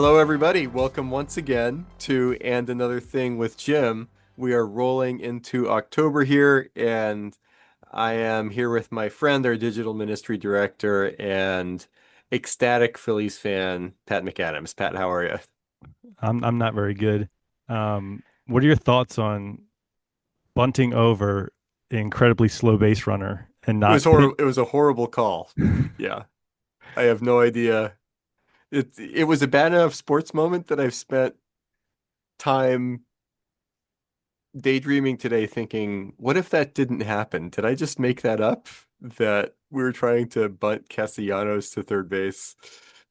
Hello, everybody. Welcome once again to And Another Thing with Jim. We are rolling into October here, and I am here with my friend, our digital ministry director, and ecstatic Phillies fan, Pat McAdams. Pat, how are you? I'm not very good. What are your thoughts on bunting over an incredibly slow base runner and It was not horrible. It was a horrible call. pin? Yeah, I have no idea. It was a bad enough sports moment that I've spent time daydreaming today thinking, what if that didn't happen? Did I just make that up? That we were trying to bunt Castellanos to third base,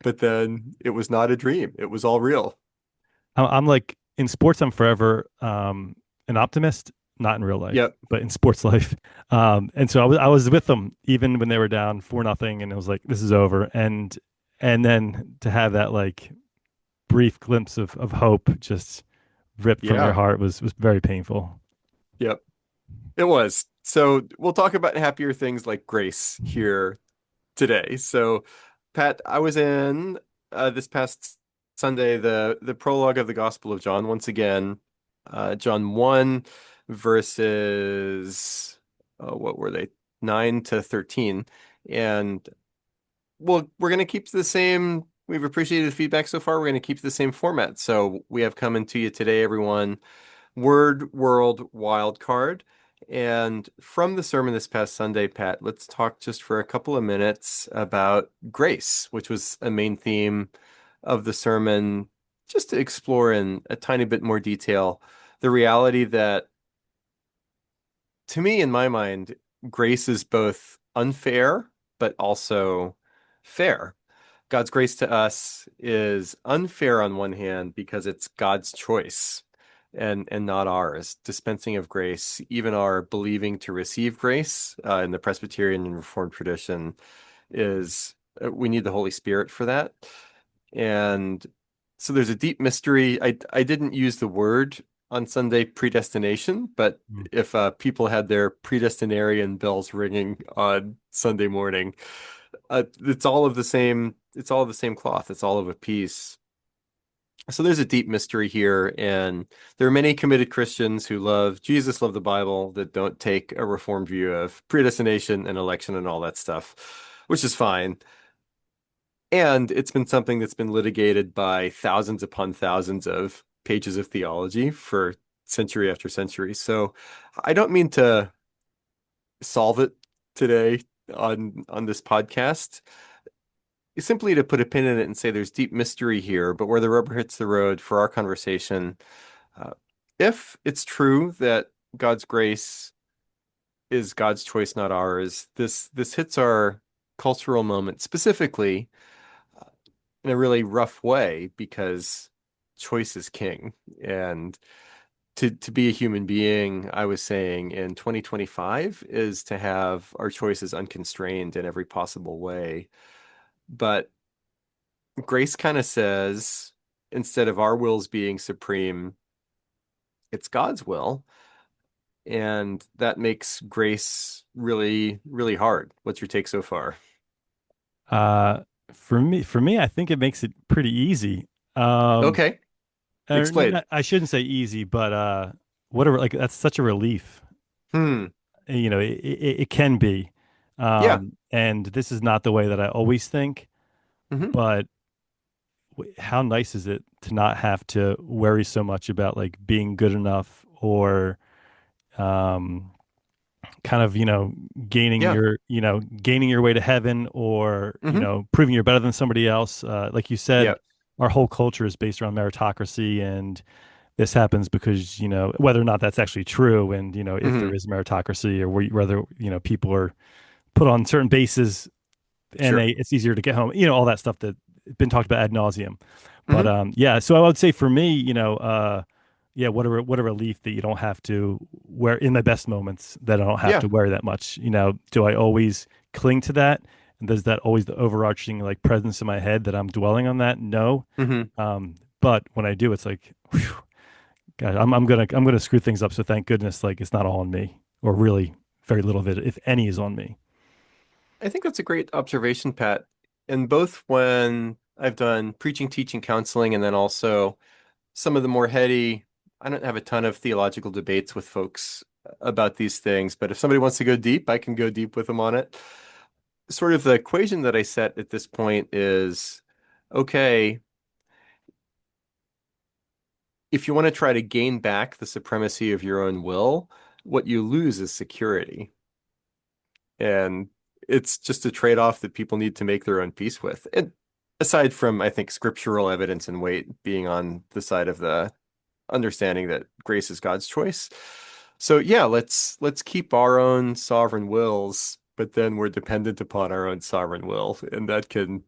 but then it was not a dream. It was all real. I'm like in sports. I'm forever an optimist, not in real life, Yep. but in sports life. And so I was with them even when they were down 4-0, and it was like this is over. And then to have that like brief glimpse of hope just ripped from your Yeah. heart was very painful. Yep. It was. So we'll talk about happier things like grace here today. So, Pat, I was in this past Sunday the prologue of the Gospel of John once again. John 1 verses what were they? 9 to 13. And well, we're going to keep the same. We've appreciated the feedback so far. We're going to keep the same format. So we have coming to you today, everyone. Word World Wild Card. And from the sermon this past Sunday, Pat, let's talk just for a couple of minutes about grace, which was a main theme of the sermon, just to explore in a tiny bit more detail the reality that, to me, in my mind, grace is both unfair but also fair. God's grace to us is unfair on one hand because it's God's choice and not ours. Dispensing of grace, even our believing to receive grace in the Presbyterian and Reformed tradition is we need the Holy Spirit for that. And so there's a deep mystery. I didn't use the word on Sunday predestination, but Mm. if people had their predestinarian bells ringing on Sunday morning, it's all of the same. It's all of the same cloth. It's all of a piece. So there's a deep mystery here, and there are many committed Christians who love Jesus, love the Bible, that don't take a reformed view of predestination and election and all that stuff, which is fine. And it's been something that's been litigated by thousands upon thousands of pages of theology for century after century. So I don't mean to solve it today on this podcast. Simply to put a pin in it and say there's deep mystery here, but where the rubber hits the road for our conversation, uh, if it's true that God's grace is God's choice, not ours, this hits our cultural moment specifically in a really rough way because choice is king. And to be a human being, I was saying in 2025 is to have our choices unconstrained in every possible way. But grace kind of says, instead of our wills being supreme, it's God's will. And that makes grace really, really hard. What's your take so far? Uh, for me, I think it makes it pretty easy. Um, Okay, or explain. I shouldn't say easy, but whatever. Like that's such a relief. Hmm. It can be. Yeah. And this is not the way that I always think, Hmm. but how nice is it to not have to worry so much about like being good enough or um kind of Yeah. gaining your way to heaven or Hmm. proving you're better than somebody else, like you Yeah. said, our whole culture is based around meritocracy, and this happens because whether or not that's actually true, and if there Hmm. is meritocracy, or whether people are put on certain bases and Sure. it's easier to get home, all that stuff that been talked about ad nauseum. But Hmm. yeah, so I would say for me, yeah, what a relief that you don't have to wear in the best moments, that I don't have Yeah. to worry that much. Do I always cling to that? And there's that always the overarching like presence in my head that I'm dwelling on that? No. Hmm. But when I do, it's like, whew, God, I'm gonna screw things up. So thank goodness, like it's not all on me, or really very little of it, if any, is on me. I think that's a great observation, Pat. And both when I've done preaching, teaching, counseling, and then also some of the more heady. I don't have a ton of theological debates with folks about these things, but if somebody wants to go deep, I can go deep with them on it. Sort of the equation that I set at this point is okay, if you want to try to gain back the supremacy of your own will, what you lose is security. And it's just a trade-off that people need to make their own peace with. And aside from, I think, scriptural evidence and weight being on the side of the understanding that grace is God's choice. So yeah, let's keep our own sovereign wills, but then we're dependent upon our own sovereign will, and that can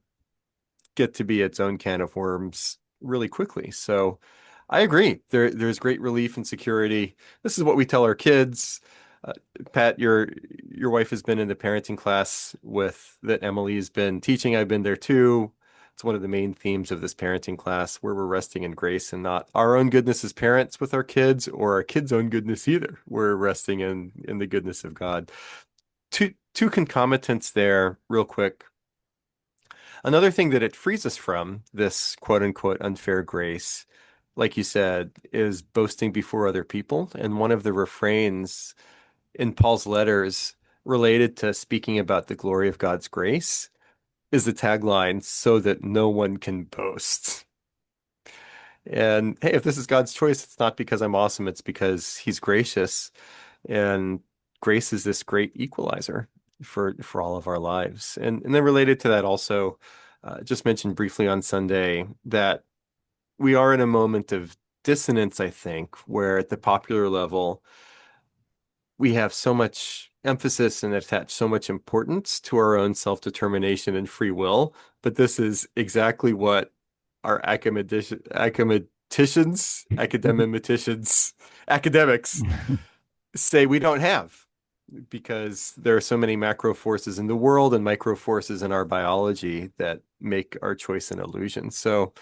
get to be its own can of worms really quickly. So I agree. There's great relief and security. This is what we tell our kids. Uh, Pat, your wife has been in the parenting class with that Emily's been teaching. I've been there too. It's one of the main themes of this parenting class where we're resting in grace and not our own goodness as parents with our kids or our kids' own goodness either. We're resting in the goodness of God. Two concomitants there, real quick. Another thing that it frees us from, this quote unquote unfair grace, like you said, is boasting before other people. And one of the refrains in Paul's letters related to speaking about the glory of God's grace is the tagline, so that no one can boast. And hey, if this is God's choice, it's not because I'm awesome, it's because he's gracious. And grace is this great equalizer for all of our lives. And then related to that also, just mentioned briefly on Sunday that we are in a moment of dissonance, I think, where at the popular level, we have so much emphasis and attach so much importance to our own self-determination and free will. But this is exactly what our academics say we don't have because there are so many macro forces in the world and micro forces in our biology that make our choice an illusion. So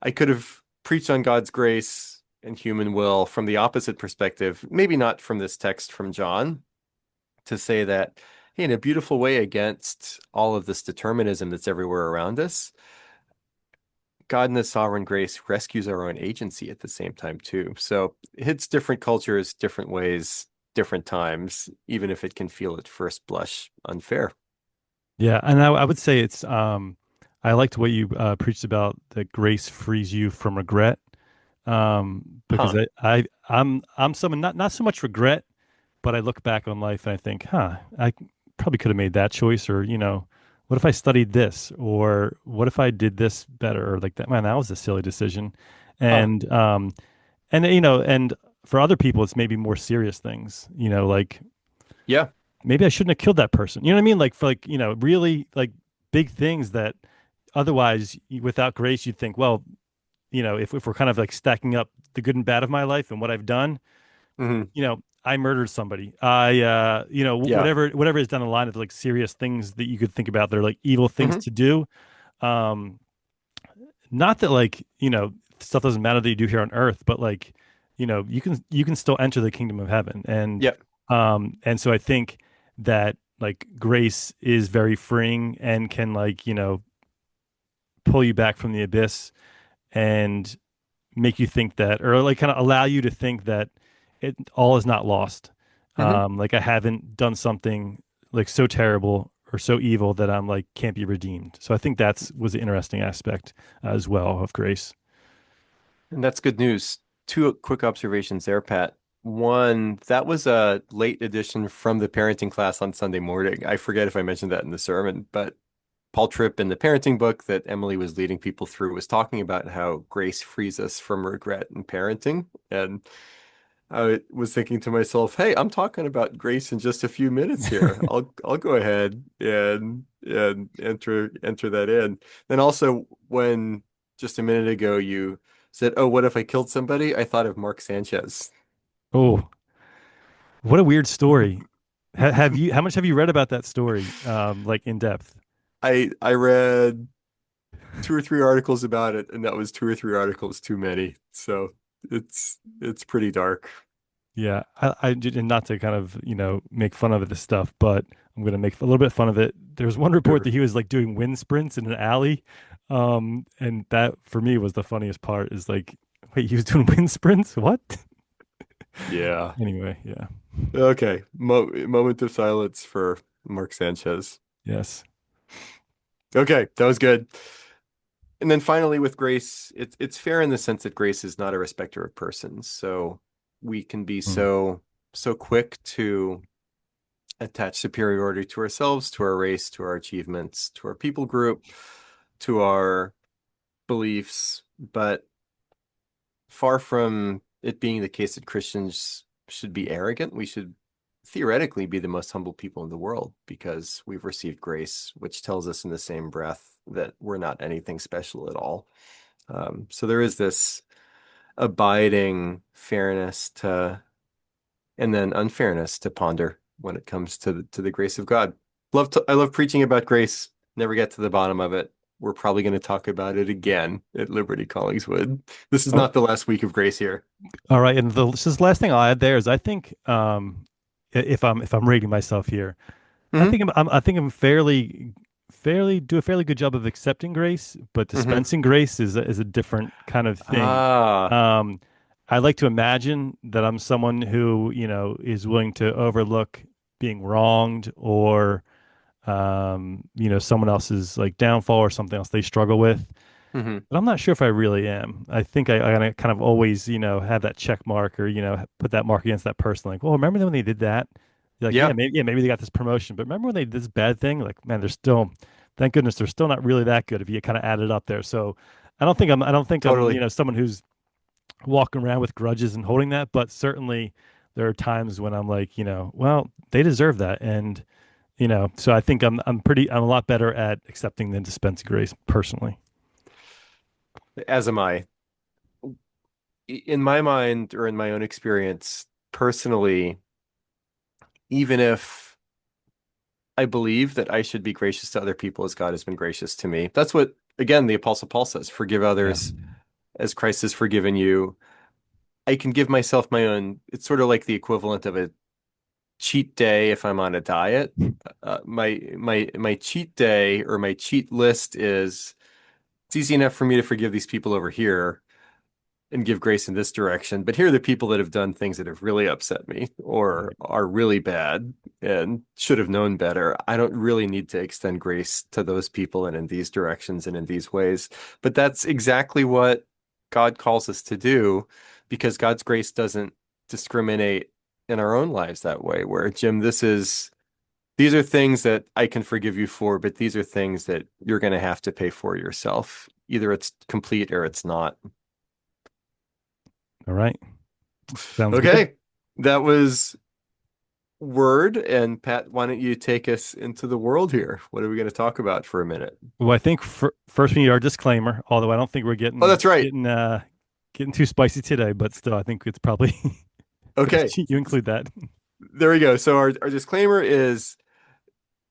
I could have preached on God's grace and human will from the opposite perspective, maybe not from this text from John, to say that, hey, in a beautiful way against all of this determinism that's everywhere around us, God in His sovereign grace rescues our own agency at the same time too. So it hits different cultures, different ways, different times, even if it can feel at first blush unfair. Yeah, and I would say it's I liked what you preached about that grace frees you from regret. Because Huh. I'm someone not so much regret, but I look back on life and I think, huh, I probably could have made that choice, or what if I studied this, or what if I did this better, or like that. Man, that was a silly decision, Huh. and for other people, it's maybe more serious things, like Yeah. maybe I shouldn't have killed that person. You know what I mean? Like for like really like big things that otherwise without grace you'd think, well, if we're kind of like stacking up the good and bad of my life and what I've done, Hmm. I murdered somebody. I, Yeah. whatever is down the line of like serious things that you could think about. They're like evil things Hmm. to do. Um, Not that like, stuff doesn't matter that you do here on earth, but like, you can still enter the kingdom of heaven. Yep. And so I think that like grace is very freeing and can like, pull you back from the abyss and make you think that, or like kind of allow you to think that it all is not lost. Hmm. Like I haven't done something like so terrible or so evil that I'm like can't be redeemed. So I think that's was an interesting aspect as well of grace. And that's good news. Two quick observations there, Pat. One, that was a late edition from the parenting class on Sunday morning. I forget if I mentioned that in the sermon, but Paul Tripp in the parenting book that Emily was leading people through was talking about how grace frees us from regret in parenting. And I was thinking to myself, hey, I'm talking about grace in just a few minutes here. I'll go ahead and enter that in. Then also when just a minute ago you said, "Oh, what if I killed somebody?" I thought of Mark Sanchez. Oh, what a weird story. Have you? How much have you read about that story, like in depth? I read two or three articles about it, and that was two or three articles too many. So it's pretty dark. Yeah, and not to kind of, make fun of this stuff, but I'm gonna make a little bit fun of it. There's one report Sure. that he was like doing wind sprints in an alley, and that for me was the funniest part. Is like, wait, he was doing wind sprints? What? Yeah. Anyway, yeah, Okay. Moment of silence for Mark Sanchez. yes. Okay, that was good. And then finally with grace, it's fair in the sense that grace is not a respecter of persons. So we can be Mm. so quick to attach superiority to ourselves, to our race, to our achievements, to our people group, to our beliefs, but far from it being the case that Christians should be arrogant, we should theoretically be the most humble people in the world because we've received grace, which tells us in the same breath that we're not anything special at all. So there is this abiding fairness to, and then unfairness to ponder when it comes to the grace of God. I love preaching about grace. Never get to the bottom of it. We're probably going to talk about it again at Liberty Collingswood. This is Oh, not the last week of grace here. all right, and the last thing I'll add there is I think, if I'm rating myself here, I Hmm. think I think I'm fairly do a fairly good job of accepting grace, but Hmm. dispensing grace is a different kind of thing. Ah. Um, I like to imagine that I'm someone who, is willing to overlook being wronged or, someone else's like downfall or something else they struggle with. Hmm. But I'm not sure if I really am. I think I gotta kind of always, have that check mark or, put that mark against that person. Like, well, remember when they did that? You're like, Yeah, yeah, maybe they got this promotion, but remember when they did this bad thing? Like, man, they're still, thank goodness, they're still not really that good if you kind of add it up there. So, I don't think I'm, totally. someone who's walking around with grudges and holding that, but certainly there are times when I'm like, well, they deserve that, and so I think I'm a lot better at accepting than dispensing grace personally. As am I. In my mind or in my own experience, personally, even if I believe that I should be gracious to other people as God has been gracious to me. That's what, again, the Apostle Paul says, forgive Yeah. others as Christ has forgiven you. I can give myself my own, it's sort of like the equivalent of a cheat day if I'm on a diet. My cheat day or my cheat list is it's easy enough for me to forgive these people over here and give grace in this direction. But here are the people that have done things that have really upset me or Right. are really bad and should have known better. I don't really need to extend grace to those people and in these directions and in these ways. But that's exactly what God calls us to do because God's grace doesn't discriminate in our own lives that way, where Jim, these are things that I can forgive you for, but these are things that you're going to have to pay for yourself. Either it's complete or it's not. All right. Sounds good. Okay. That was word. And Pat, why don't you take us into the world here? What are we going to talk about for a minute? Well, I think first we need our disclaimer, although I don't think we're Oh, getting that's right. getting uh getting too spicy today, but still I think it's probably Okay. best you include that. There we go. So our disclaimer is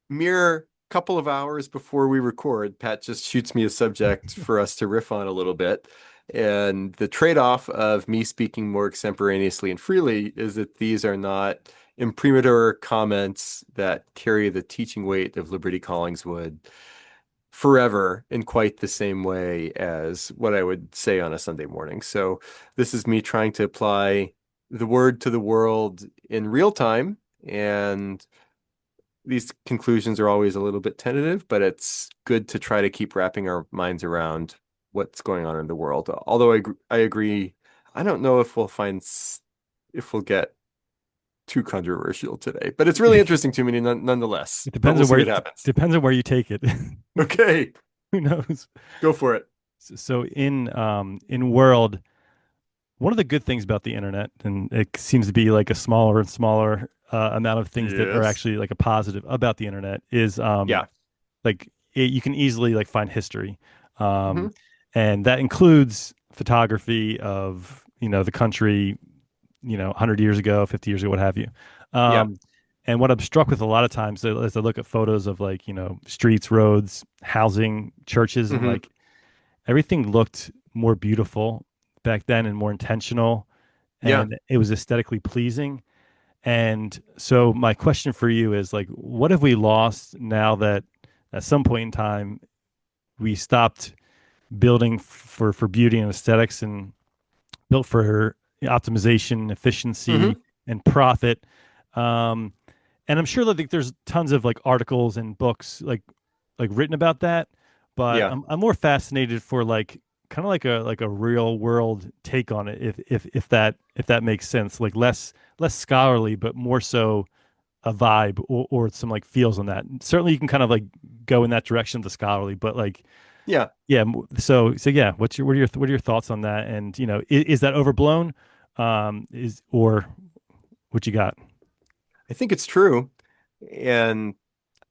mere couple of hours before we record, Pat just shoots me a subject for us to riff on a little bit. And the trade-off of me speaking more extemporaneously and freely is that these are not imprimatur comments that carry the teaching weight of Liberty Collingswood forever in quite the same way as what I would say on a Sunday morning. So this is me trying to apply the word to the world in real time. And these conclusions are always a little bit tentative, but it's good to try to keep wrapping our minds around what's going on in the world. Although I agree, I don't know if if we'll get too controversial today, but it's really interesting to me nonetheless. It But depends we'll on see where what happens. depends on where you take it. Okay, Who knows? go for it. So in world, one of the good things about the internet, and it seems to be like a smaller and smaller amount of things that are Yes. actually like a positive about the internet, is Yeah. you can easily like find history, Hmm. um, and that includes photography of the country, 100 years ago, 50 years ago, what have you. Yeah. Um, and what I'm struck with a lot of times as I look at photos of like streets, roads, housing, churches, and Hmm. like everything looked more beautiful back then and more intentional. Yeah. and it was aesthetically pleasing. And so my question for you is like, what have we lost now that at some point in time we stopped building for beauty and aesthetics and built for optimization, efficiency, Hmm. and profit. Um, and I'm sure that like, there's tons of like articles and books like written about that, but Yeah. I'm more fascinated for like kind of like a real world take on it if that makes sense, like less scholarly but more so a vibe or some like feels on that. Certainly you can kind of like go in that direction of the scholarly, but like Yeah. yeah, so yeah, what are your thoughts on that? And you know, is that overblown? Is or what you got? I think it's true. And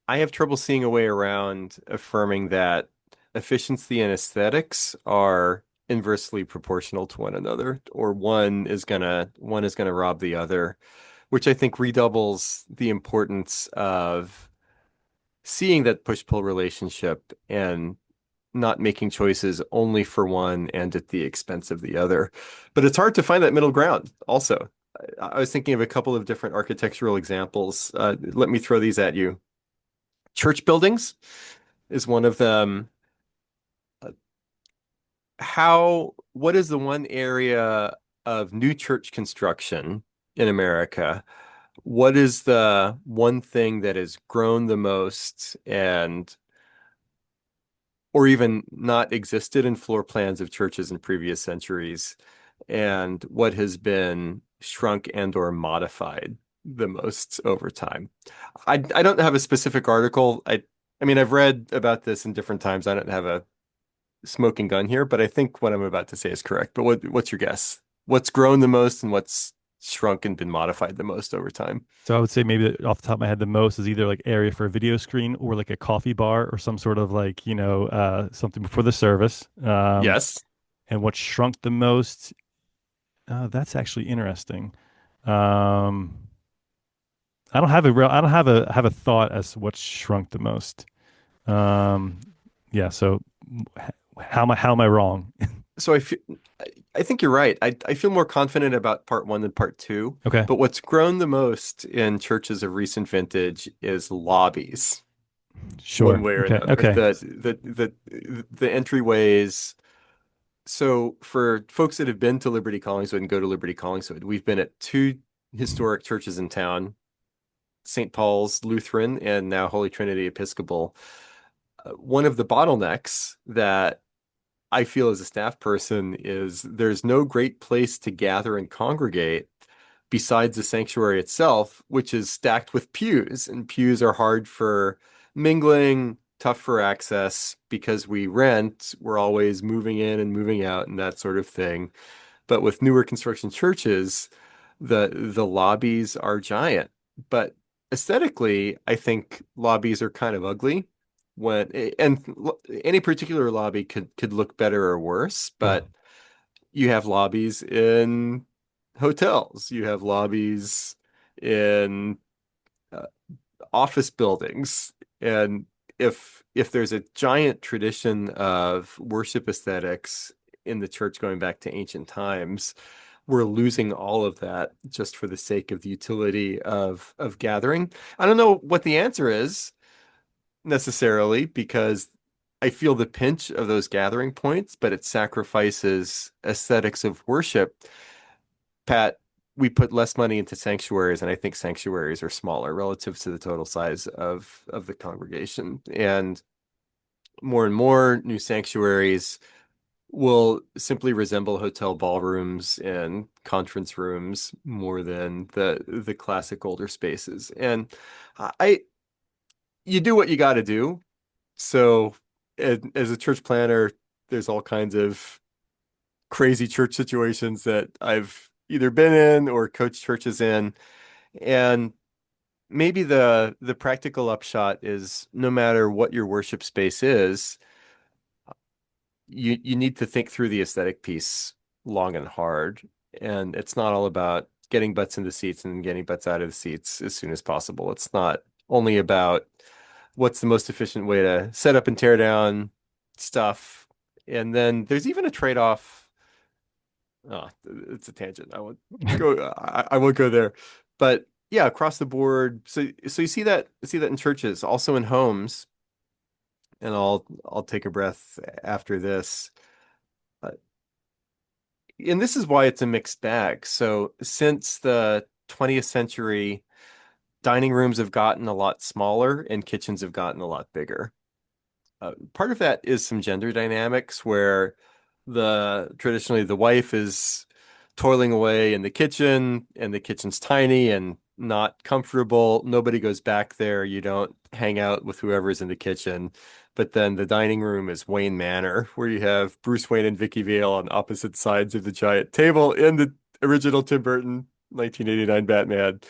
I have trouble seeing a way around affirming that efficiency and aesthetics are inversely proportional to one another, or one is gonna rob the other, which I think redoubles the importance of seeing that push-pull relationship and not making choices only for one and at the expense of the other. But it's hard to find that middle ground also. I was thinking of a couple of different architectural examples. Let me throw these at you. Church buildings is one of them. Uh, what is the one area of new church construction in America? What is the one thing that has grown the most and or even not existed in floor plans of churches in previous centuries, and what has been shrunk and or modified the most over time? I don't have a specific article. I mean I've read about this in different times. I don't have a smoking gun here, but I think what I'm about to say is correct. But what's your guess? What's grown the most and what's shrunk and been modified the most over time? So I would say maybe off the top of my head, the most is either like area for a video screen or like a coffee bar or some sort of like, you know, something before the service. Yes. And what shrunk the most, that's actually interesting. Um, I don't have a thought as to what shrunk the most. Um, yeah. So how am I wrong? So I think you're right. I feel more confident about part one than part two. Okay. But what's grown the most in churches of recent vintage is lobbies, one Sure. way or Okay. another. Okay. The entryways. So for folks that have been to Liberty Collingswood and go to Liberty Collingswood, we've been at two historic churches in town, St. Paul's Lutheran and now Holy Trinity Episcopal. One of the bottlenecks that I feel as a staff person is there's no great place to gather and congregate besides the sanctuary itself, which is stacked with pews, and pews are hard for mingling, tough for access because we rent, we're always moving in and moving out and that sort of thing. But with newer construction churches, the lobbies are giant. But aesthetically, I think lobbies are kind of ugly when and any particular lobby could look better or worse, Sure. but you have lobbies in hotels, you have lobbies in uh, office buildings, and if there's a giant tradition of worship aesthetics in the church going back to ancient times, we're losing all of that just for the sake of the utility of gathering. I don't know what the answer is necessarily because I feel the pinch of those gathering points, but it sacrifices aesthetics of worship. Pat, we put less money into sanctuaries, and I think sanctuaries are smaller relative to the total size of the congregation. And more new sanctuaries will simply resemble hotel ballrooms and conference rooms more than the classic older spaces. And I you do what you got to do. So as a church planner, there's all kinds of crazy church situations that I've either been in or coached churches in. And maybe the practical upshot is no matter what your worship space is, you need to think through the aesthetic piece long and hard. And it's not all about getting butts in the seats and getting butts out of the seats as soon as possible. It's not only about what's the most efficient way to set up and tear down stuff. And then there's even a trade-off Oh, it's a tangent. I won't go there. But yeah, across the board. So you see that in churches, also in homes, and I'll take a breath after this. Uh, and this is why it's a mixed bag. So since the 20th century, dining rooms have gotten a lot smaller and kitchens have gotten a lot bigger. Part of that is some gender dynamics where the traditionally the wife is toiling away in the kitchen and the kitchen's tiny and not comfortable. Nobody goes back there. You don't hang out with whoever's in the kitchen. But then the dining room is Wayne Manor, where you have Bruce Wayne and Vicky Vale on opposite sides of the giant table in the original Tim Burton 1989 Batman.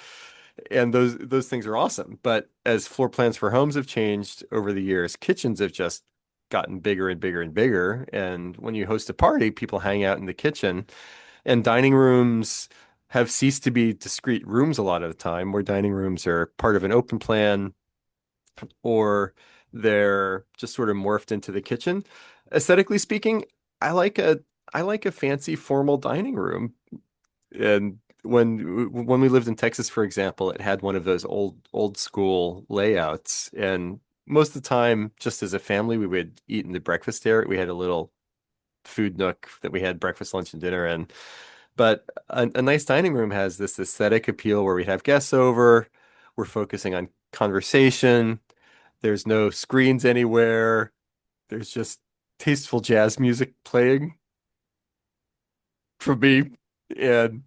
And those things are awesome. But as floor plans for homes have changed over the years, kitchens have just gotten bigger and bigger and bigger. And when you host a party, people hang out in the kitchen. And dining rooms have ceased to be discrete rooms a lot of the time, where dining rooms are part of an open plan or they're just sort of morphed into the kitchen. Aesthetically speaking, I like a I like a fancy formal dining room. And when we lived in Texas, for example, it had one of those old school layouts. And most of the time, just as a family, we would eat in the breakfast area. We had a little food nook that we had breakfast, lunch, and dinner in. But a nice dining room has this aesthetic appeal where we have guests over. We're focusing on conversation. There's no screens anywhere. There's just tasteful jazz music playing for me, and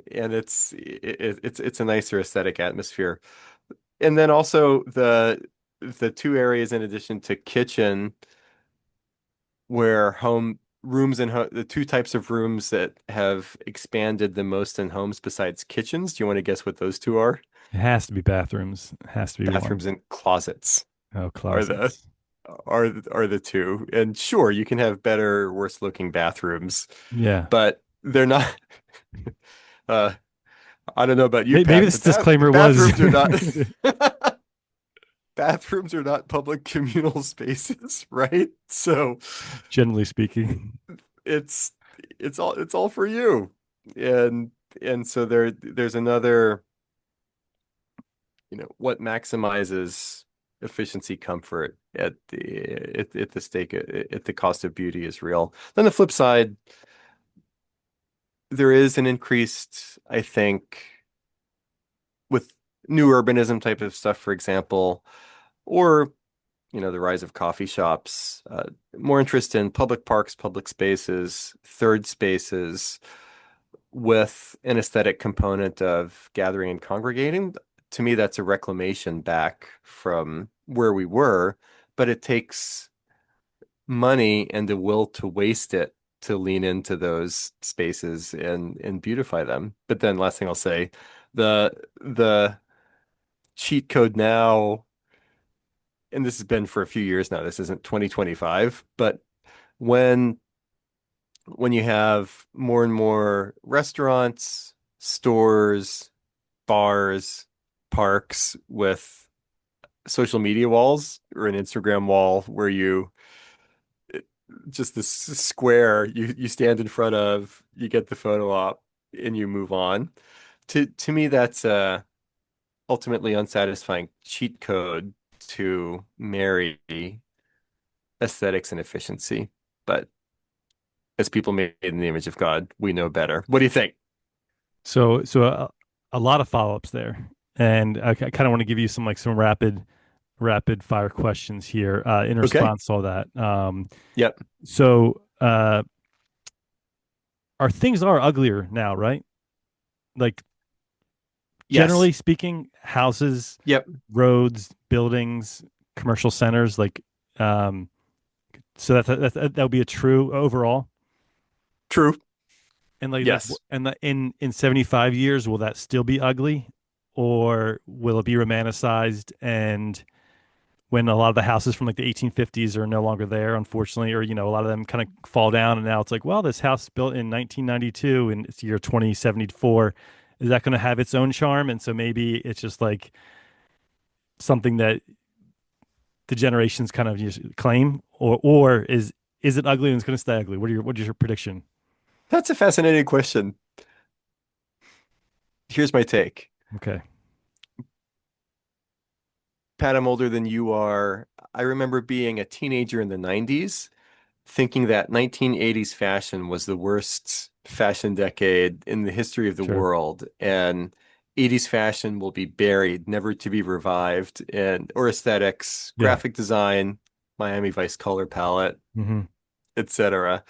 it's a nicer aesthetic atmosphere. And then also the two areas in addition to kitchen where home rooms and the two types of rooms that have expanded the most in homes besides kitchens. Do you want to guess what those two are? It has to be bathrooms. It has to be one. Bathrooms and closets Oh, are the closets. are the two. And sure, you can have better, worse looking bathrooms, Yeah. but they're not. Uh, I don't know about you, Maybe Pat, this but disclaimer was bathrooms are not bathrooms are not public communal spaces, right? So generally speaking. it's it's all for you. And so there's another, what maximizes efficiency, comfort at the stake at the cost of beauty is real. Then the flip side, there is an increased, I think, with new urbanism type of stuff, for example, or the rise of coffee shops, more interest in public parks, public spaces, third spaces with an aesthetic component of gathering and congregating. To me, that's a reclamation back from where we were, but it takes money and the will to waste it to lean into those spaces and beautify them. But then last thing I'll say, the cheat code now, and this has been for a few years now, this isn't 2025, but when you have more and more restaurants, stores, bars, parks with social media walls or an Instagram wall where you just this square you stand in front of, you get the photo op and you move on. To me, that's a ultimately unsatisfying cheat code to marry aesthetics and efficiency. But as people made in the image of God, we know better. What do you think? So a lot of follow-ups there. And I kind of want to give you some rapid fire questions here in Okay. response to all that. Yep. So our things are uglier now, right? Like Yes. generally speaking, houses, Yep. roads, buildings, commercial centers, um, so that would be a true overall. True. And Yes. in 75 years, will that still be ugly, or will it be romanticized? And when a lot of the houses from like the 1850s are no longer there, unfortunately, or a lot of them kind of fall down, and now it's like, well, this house built in 1992 and it's year 2074. Is that going to have its own charm? And so maybe it's just like something that the generations kind of just claim, or is it ugly and it's going to stay ugly? What is your prediction? That's a fascinating question. Here's my take. Okay, Pat, I'm older than you are. I remember being a teenager in the 90s, thinking that 1980s fashion was the worst fashion decade in the history of the sure. world, and 80s fashion will be buried, never to be revived, and or aesthetics, Yeah. graphic design, Miami Vice color palette, Hmm. etc.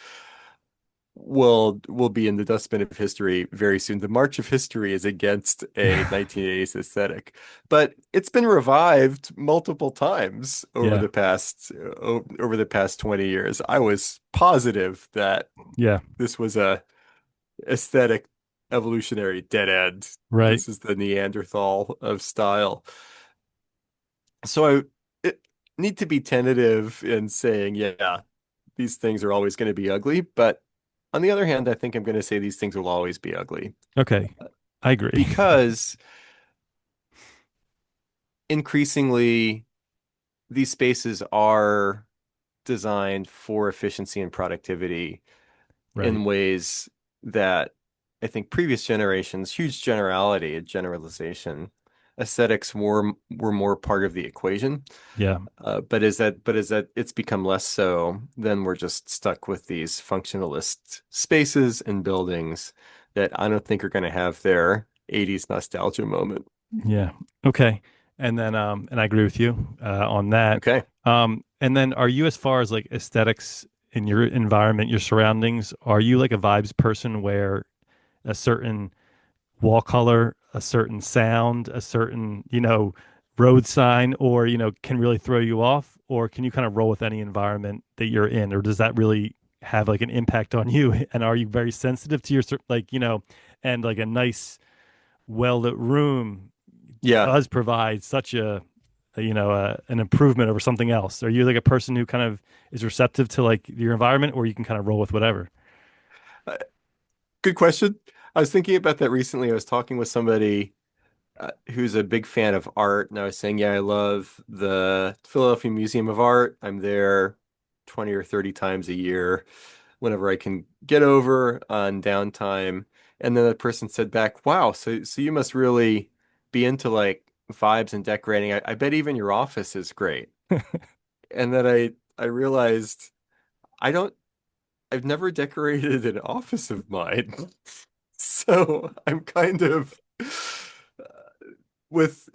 will be in the dustbin of history very soon. The march of history is against a 1980s aesthetic, but it's been revived multiple times Yeah. over the past 20 years. I was positive that Yeah. this was a aesthetic evolutionary dead end. Right. This is the Neanderthal of style. So I need to be tentative in saying, yeah, these things are always going to be ugly. But on the other hand, I think I'm going to say these things will always be ugly Okay. I agree. because increasingly these spaces are designed for efficiency and productivity Right. in ways that I think previous generations, huge generality, a generalization, aesthetics were more part of the equation. Yeah. But as that it's become less so, then we're just stuck with these functionalist spaces and buildings that I don't think are going to have their 80s nostalgia moment. Yeah. Okay. And I agree with you on that. Okay. And then are you, as far as like aesthetics in your environment, your surroundings, are you like a vibes person where a certain wall color, a certain sound, a certain, road sign, or, can really throw you off? Or can you kind of roll with any environment that you're in? Or does that really have like an impact on you? And are you very sensitive to your, like, and like a nice, well-lit room Yeah. does provide such an improvement over something else? Are you like a person who kind of is receptive to like your environment, or you can kind of roll with whatever? Uh, Good question. I was thinking about that recently. I was talking with somebody who's a big fan of art, and I was saying, yeah, I love the Philadelphia Museum of Art. I'm there 20 or 30 times a year whenever I can get over on downtime. And then that person said back, wow, so you must really be into like vibes and decorating. I bet even your office is great. And then I realized I don't I've never decorated an office of mine. So I'm kind of with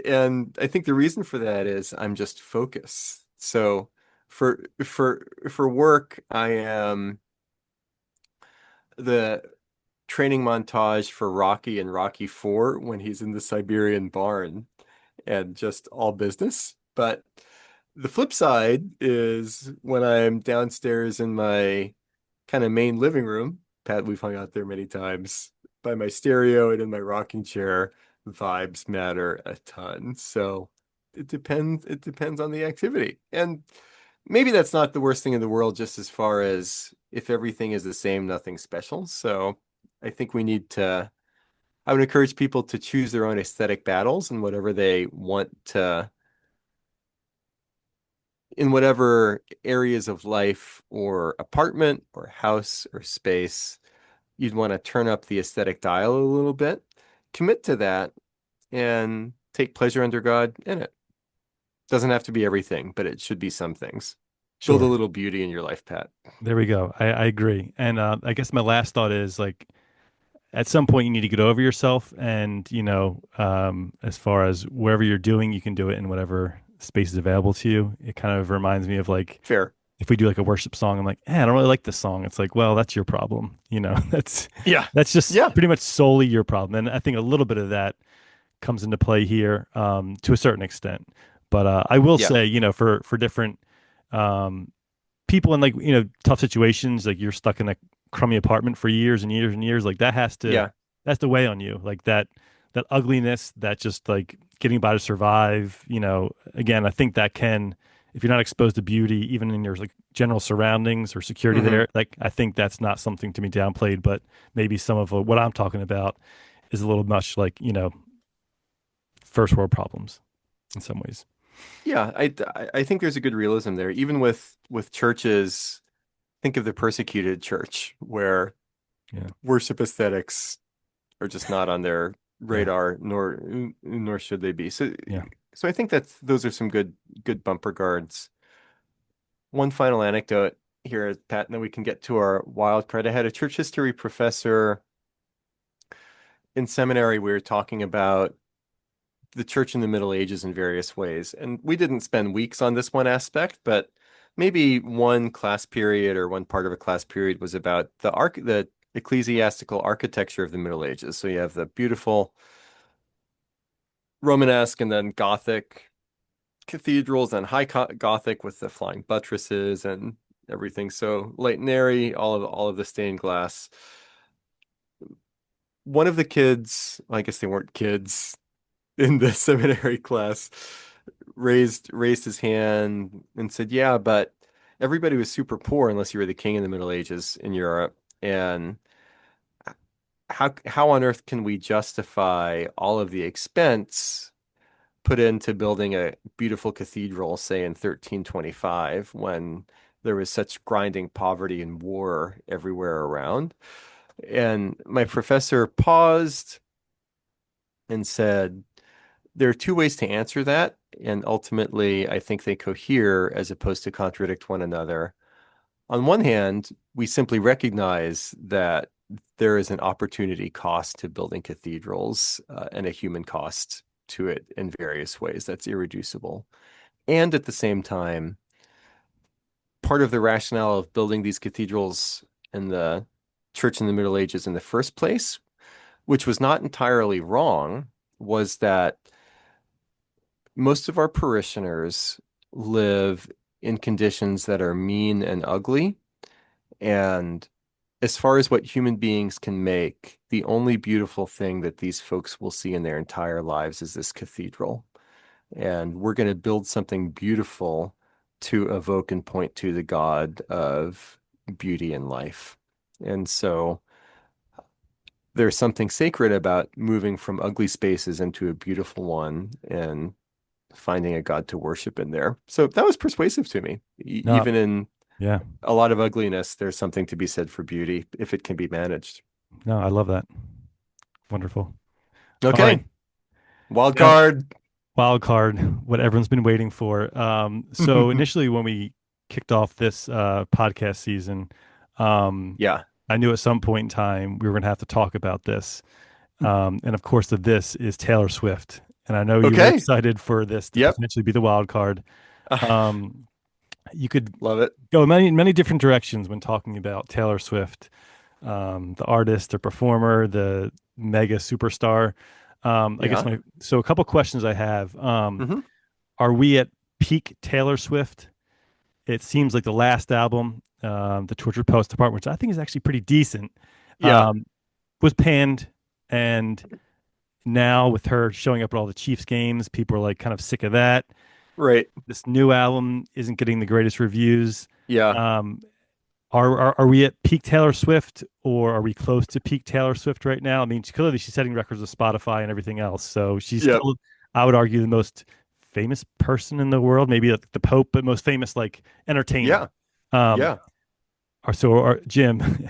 and I think the reason for that is I'm just focused. So for work, I am the training montage for Rocky and Rocky 4 when he's in the Siberian barn and just all business. But the flip side is when I'm downstairs in my kind of main living room. Pat, we've hung out there many times by my stereo and in my rocking chair. Vibes matter a ton. So it depends on the activity. And maybe that's not the worst thing in the world, just as far as if everything is the same, nothing special. So I think I would encourage people to choose their own aesthetic battles and whatever they want to, in whatever areas of life or apartment or house or space, you'd want to turn up the aesthetic dial a little bit, commit to that, and take pleasure under God in it. Doesn't have to be everything, but it should be some things. Build a Sure. little beauty in your life, Pat. There we go. I agree. And I guess my last thought is like at some point you need to get over yourself and, as far as wherever you're doing, you can do it in whatever space is available to you. It kind of reminds me of like Fair. if we do like a worship song, I'm like, I don't really like this song. It's like, well, that's your problem. That's Yeah. that's just Yeah. pretty much solely your problem. And I think a little bit of that comes into play here to a certain extent. But I will Yeah. say, for different um, people in like tough situations, like you're stuck in a crummy apartment for years and years and years, like Yeah. that's to weigh on you, like that ugliness, that just like getting by to survive. Again, I think that can, if you're not exposed to beauty, even in your like general surroundings or security Hmm. there, like I think that's not something to be downplayed. But maybe some of what I'm talking about is a little much like first world problems in some ways. Yeah. I think there's a good realism there. Even with churches. think of the persecuted church where Yeah. worship aesthetics are just not on their Yeah. radar, nor should they be. Yeah. So I think that those are some good bumper guards. One final anecdote here, Pat, and then we can get to our wild card. I had a church history professor in seminary. We were talking about the church in the Middle Ages in various ways. And we didn't spend weeks on this one aspect, but maybe one class period or one part of a class period was about the ecclesiastical architecture of the Middle Ages. So you have the beautiful Romanesque and then Gothic cathedrals and high Gothic with the flying buttresses and everything. So light and airy, all of the stained glass. One of the kids, well, I guess they weren't kids, in the seminary class raised his hand and said, "Yeah, but everybody was super poor unless you were the king in the Middle Ages in Europe. And how on earth can we justify all of the expense put into building a beautiful cathedral, say in 1325, when there was such grinding poverty and war everywhere around?" And my professor paused and said, there are two ways to answer that, and ultimately, I think they cohere as opposed to contradict one another. On one hand, we simply recognize that there is an opportunity cost to building cathedrals, and a human cost to it in various ways that's irreducible. And at the same time, part of the rationale of building these cathedrals in the church in the Middle Ages in the first place, which was not entirely wrong, was that most of our parishioners live in conditions that are mean and ugly. And as far as what human beings can make, the only beautiful thing that these folks will see in their entire lives is this cathedral. And we're going to build something beautiful to evoke and point to the God of beauty and life. And so there's something sacred about moving from ugly spaces into a beautiful one and finding a God to worship in there. So that was persuasive to me. No, Even in yeah. a lot of ugliness, there's something to be said for beauty if it can be managed. No, I love that. Wonderful. All right. Okay, wild Yeah. card. Wild card, what everyone's been waiting for. So initially when we kicked off this podcast season, um, Yeah. I knew at some point in time we were going to have to talk about this. And of course, this is Taylor Swift. And I know you were Okay. excited for this to Yep. potentially be the wild card. Um, you could Love it. go many different directions when talking about Taylor Swift, the artist, the performer, the mega superstar. I guess Yeah. so a couple questions I have. Hmm. Are we at peak Taylor Swift? It seems like the last album, the Tortured Poets Department, which I think is actually pretty decent, Yeah. um, was panned, and now with her showing up at all the Chiefs games, people are like kind of sick of that. Right. This new album isn't getting the greatest reviews. Yeah. Um, are we at peak Taylor Swift, or are we close to peak Taylor Swift right now? I mean, clearly she's setting records with Spotify and everything else, so she's Yep. still, I would argue, the most famous person in the world, maybe like the Pope, but most famous like entertainer. Yeah. Um, Yeah. Jim,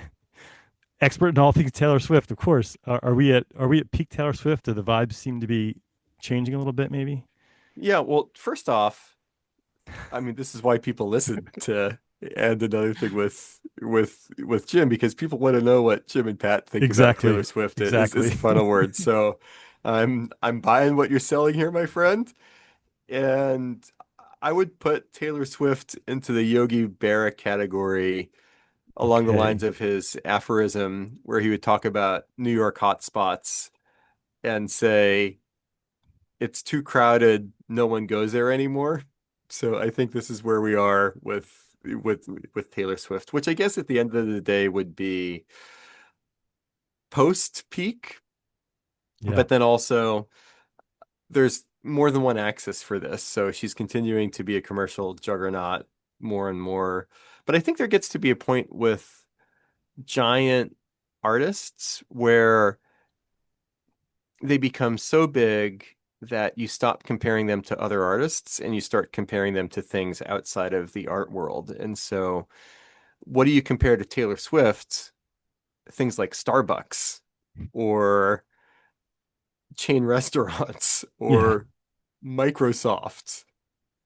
expert in all things Taylor Swift, of course. Are we at peak Taylor Swift? Or the vibes seem to be changing a little bit, maybe? Yeah. Well, first off, I mean, this is why people listen to and another thing with Jim, because people want to know what Jim and Pat think about Taylor Exactly, Swift is exactly. the final word. So I'm buying what you're selling here, my friend. And I would put Taylor Swift into the Yogi Berra category along the lines Okay, of his aphorism where he would talk about New York hotspots and say, it's too crowded, no one goes there anymore. So I think this is where we are with Taylor Swift, which I guess at the end of the day would be post peak, yeah, but then also there's more than one axis for this. So she's continuing to be a commercial juggernaut more and more. But I think there gets to be a point with giant artists where they become so big that you stop comparing them to other artists and you start comparing them to things outside of the art world. And so What do you compare to Taylor Swift? Things like Starbucks or chain restaurants Yeah, or Microsoft.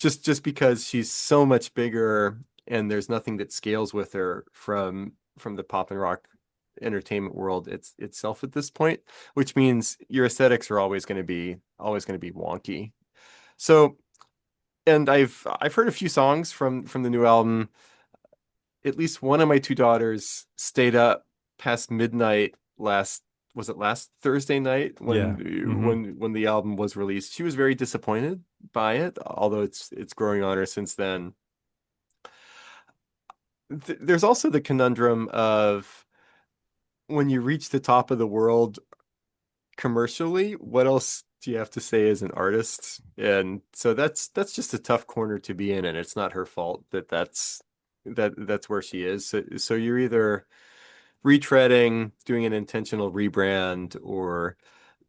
Just because she's so much bigger and there's nothing that scales with her from the pop and rock entertainment world itself at this point, which means your aesthetics are always going to be wonky. So, and I've heard a few songs from the new album. At least one of my two daughters stayed up past midnight last Thursday night yeah. Hmm. when the album was released. She was very disappointed by it, although it's growing on her since then. There's also the conundrum of when you reach the top of the world commercially, what else do you have to say as an artist? And so that's just a tough corner to be in, and it's not her fault that's where she is. So you're either retreading, doing an intentional rebrand, or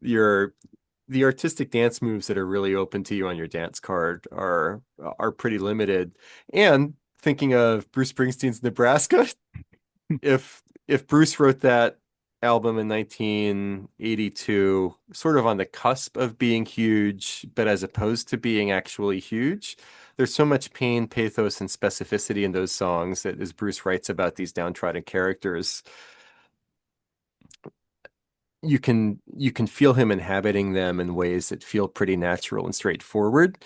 your the artistic dance moves that are really open to you on your dance card are pretty limited. And thinking of Bruce Springsteen's Nebraska, if Bruce wrote that album in 1982, sort of on the cusp of being huge, but as opposed to being actually huge, there's so much pain, pathos, and specificity in those songs that as Bruce writes about these downtrodden characters, you can feel him inhabiting them in ways that feel pretty natural and straightforward.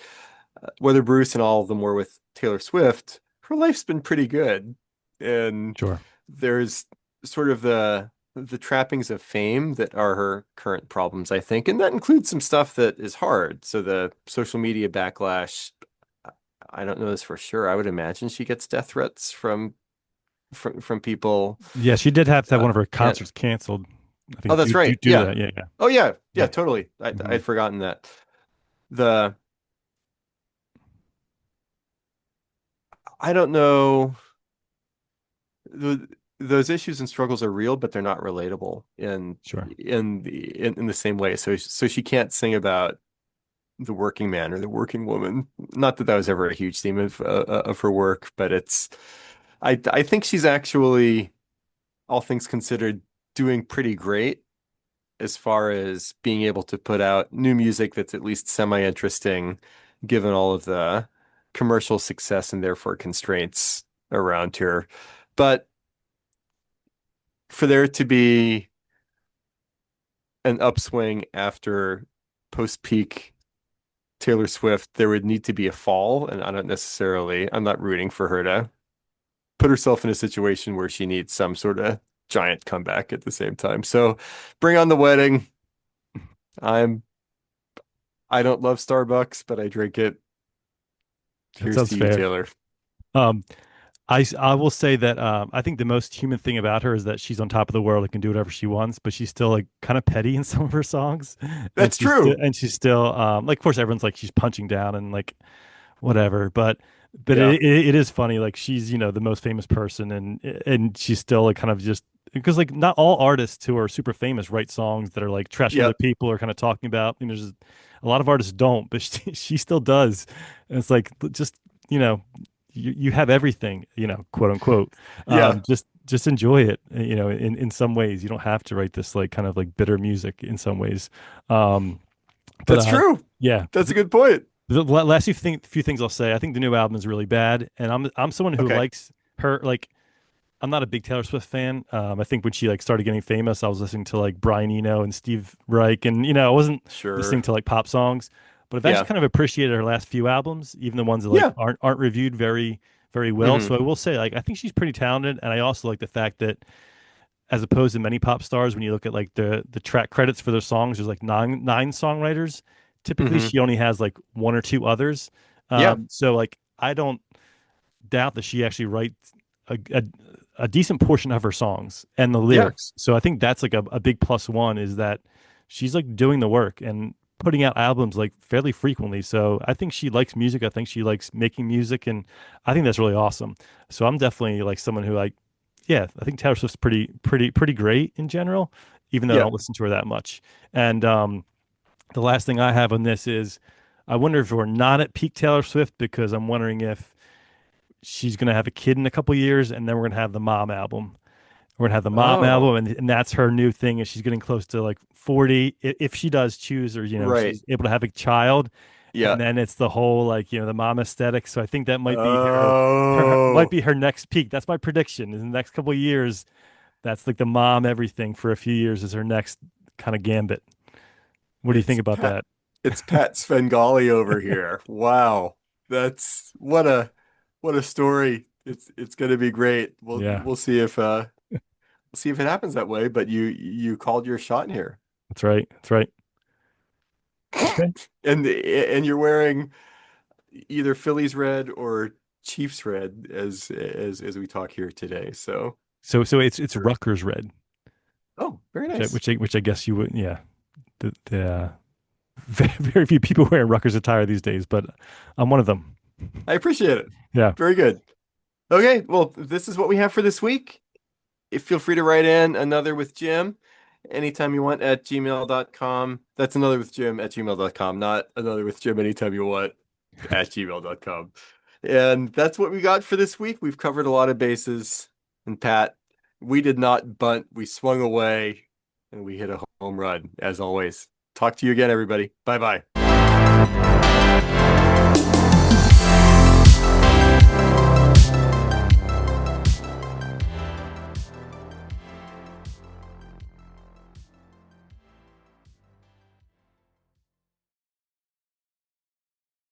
Whether Bruce and all of them were with Taylor Swift, her life's been pretty good, and Sure. there's sort of the trappings of fame that are her current problems, I think, and that includes some stuff that is hard. So the social media backlash, I don't know this for sure. I would imagine she gets death threats from people. Yeah, she did have to have Uh, one of her and concerts canceled. I oh, think that's right. due to Yeah. that. Yeah, yeah, Oh yeah. Yeah, yeah. totally. Hmm. I'd forgotten that. The I don't know. The, those issues and struggles are real, but they're not relatable Sure. in the same way. So she can't sing about the working man or the working woman. Not that that was ever a huge theme of her work, but I think she's actually, all things considered, doing pretty great as far as being able to put out new music that's at least semi-interesting, given all of the commercial success and therefore constraints around here. But for there to be an upswing after post-peak Taylor Swift, there would need to be a fall, and I'm not rooting for her to put herself in a situation where she needs some sort of giant comeback at the same time. So bring on the wedding. I'm I don't love Starbucks, but I drink it. That Here's sounds to you, fair. Taylor. Um, I will say that I think the most human thing about her is that she's on top of the world and can do whatever she wants, but she's still like kind of petty in some of her songs, That's true. and she's still like of course everyone's like she's punching down and like whatever, but Yeah. it is funny like she's the most famous person and she's still like kind of just because like not all artists who are super famous write songs that are like trashing other Yep. people or kind of talking about there's a lot of artists don't, but she still does, and it's like just you know you have everything, quote unquote. Yeah. Just enjoy it, in some ways. You don't have to write this like kind of like bitter music in some ways. Um, but That's true. yeah. That's a good point. The last few things I'll say, I think the new album is really bad, and I'm someone who Okay. likes her. Like, I'm not a big Taylor Swift fan. I think when she like started getting famous, I was listening to like Brian Eno and Steve Reich, and I wasn't listening Sure. to like pop songs. But I've actually Yeah. kind of appreciated her last few albums, even the ones that like Yeah. aren't reviewed very well. Hmm. So I will say, like, I think she's pretty talented, and I also like the fact that as opposed to many pop stars, when you look at like the track credits for their songs, there's like nine songwriters. Typically, Hmm. she only has like one or two others. Yeah. So like I don't doubt that she actually writes a a decent portion of her songs and the Yeah. lyrics. So I think that's like a big plus one is that she's like doing the work and putting out albums like fairly frequently. So I think she likes music. I think she likes making music, and I think that's really awesome. So I'm definitely like someone who like, yeah, I think Taylor Swift's pretty great in general, even though I Yeah. don't listen to her that much. And the last thing I have on this is I wonder if we're not at peak Taylor Swift because I'm wondering if she's gonna have a kid in a couple years, and then we're gonna have the mom album. We're gonna have the mom Oh, album, and that's her new thing. Is she's getting close to like 40, if she does choose, or right. she's able to have a child, Yeah. and then it's the whole like the mom aesthetic. So I think that might be her might Oh, be her next peak. That's my prediction. In the next couple of years, that's like the mom everything for a few years is her next kind of gambit. What do you think it's about Pat. that? It's Pat Svengali over here. Wow. That's what a story. It's gonna be great. Yeah, We'll see if it happens that way, but you called your shot in here. that's right. That's right. Okay. And you're wearing either Phillies red or Chiefs red as we talk here today. So So it's sure. Rutgers red, Oh, very which I nice. which I, which I guess you would. Yeah. Very few people wearing Rutgers attire these days, but I'm one of them. I appreciate it. Yeah. Very good. Okay, well, this is what we have for this week. Feel free to write in another with Jim anytime you want at gmail.com. That's another with Jim at gmail.com, not another with Jim anytime you want at gmail.com. And that's what we got for this week. We've covered a lot of bases. And Pat, we did not bunt. We swung away and we hit a home run, as always. Talk to you again, everybody. Bye bye.